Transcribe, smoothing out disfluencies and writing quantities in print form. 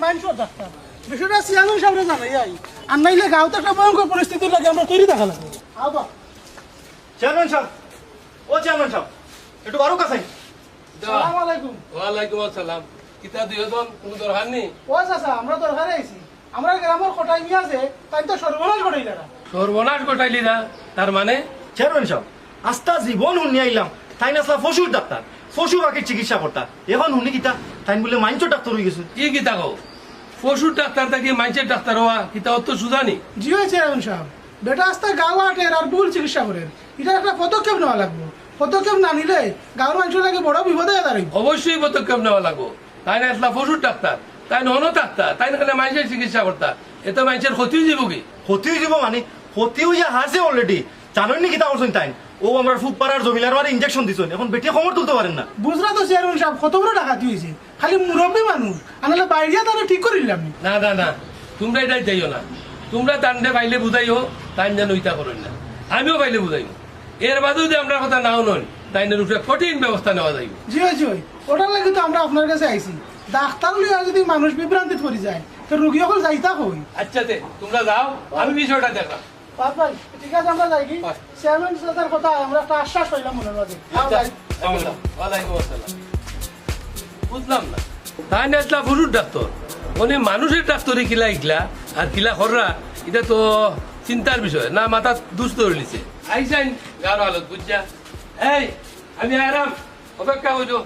Mind doctor বিষয়টা chairman সাহেবরা জানাই আই আর নাইলে গাঁওতে একটা ভয়ঙ্কর পরিস্থিতির লাগে আমরা তৈরি থাকা লাগবে আবা চেয়ারম্যান সাহেব ও চেয়ারম্যান সাহেব একটু বারো কাছে আসসালামু আলাইকুম ওয়ালাইকুম আসসালাম কিতা দুইজন কোনো দরকার নেই ও চাচা আমরা দরকারে আইছি আমরা গ্রামের কটাই মিয়া আছে তাই তো সর্বনাশ ঘটাই না সর্বনাশ ঘটাইলি না তার মানে চেয়ারম্যান সাহেব আস্তা জীবন শুনি আইলাম তাই না পশুর ডাক্তার পশু পাখির চিকিৎসা করতা এখন শুনি কিতা তাই বলে মাইন্সর ডাক্তার হয়ে গেছে কি কিতা কও পশুর ডাক্তার থাকি মানুষের ডাক্তার হওয়া কিতা অত সুজানি জি হয় চেয়ারম্যান সাহেব বেটা আস্তে গাঁও আটের আর ভুল চিকিৎসা করেন এটা একটা পদক্ষেপ নেওয়া লাগবে পদক্ষেপ না নিলে গাঁওর মানুষের লাগে বড় বিপদে দাঁড়াই অবশ্যই পদক্ষেপ নেওয়া লাগবো তাই না আসলা পশুর ডাক্তার তাই নহনো ডাক্তার তাই না খালি মানুষের চিকিৎসা করতা এত মানুষের ক্ষতি যাব কি ক্ষতি হয়ে যাব মানে ক্ষতি হইয়া হারছে অলরেডি জানেন নি কিতা করছেন তাই ও আমরা ফুট পাড়ার জমিলার মারে ইঞ্জেকশন দিছেন এখন বেটিয়ে খবর তুলতে পারেন না বুঝলা তো চেয়ারম্যান সাহেব কত বড় ডাকাতি হয়েছে খালি মুরব্বী মানুষ আনালে বাইরিয়া তারা ঠিক করিলাম না না না তোমরা এটাই যাইও না তোমরা তান্ডে পাইলে বুঝাইও তাই যেন ইটা করেন না আমিও পাইলে বুঝাইব এর বাদেও যে আমরা কথা নাও নয় তাই না উপরে কঠিন ব্যবস্থা নেওয়া যাইব জি হয় জি হয় ওটার লাগে তো আমরা আপনার কাছে আইছি ডাক্তার লিয়া যদি মানুষ বিভ্রান্তিত পড়ে যায় তো রোগী সকল যাইতা হই আচ্ছা তে তোমরা যাও আমি বিষয়টা দেখা বাপ ভাই ঠিক আছে আমরা যাই কি হয়। চেয়ারম্যান সাহেবের কথা আমরা একটা আশ্বাস পাইলাম মনের মাঝে ওয়ালাইকুম আসসালাম বুঝলাম না তাই না আসলা পুরুষ ডাক্তার মানে মানুষের ডাক্তারই কিলা ইগলা আর কিলা খররা এটা তো চিন্তার বিষয় না মাথা দুষ্ট ধরলিছে আইসাইন গার আলোক বুঝছা এই আমি আরাম অপেক্ষা হইতো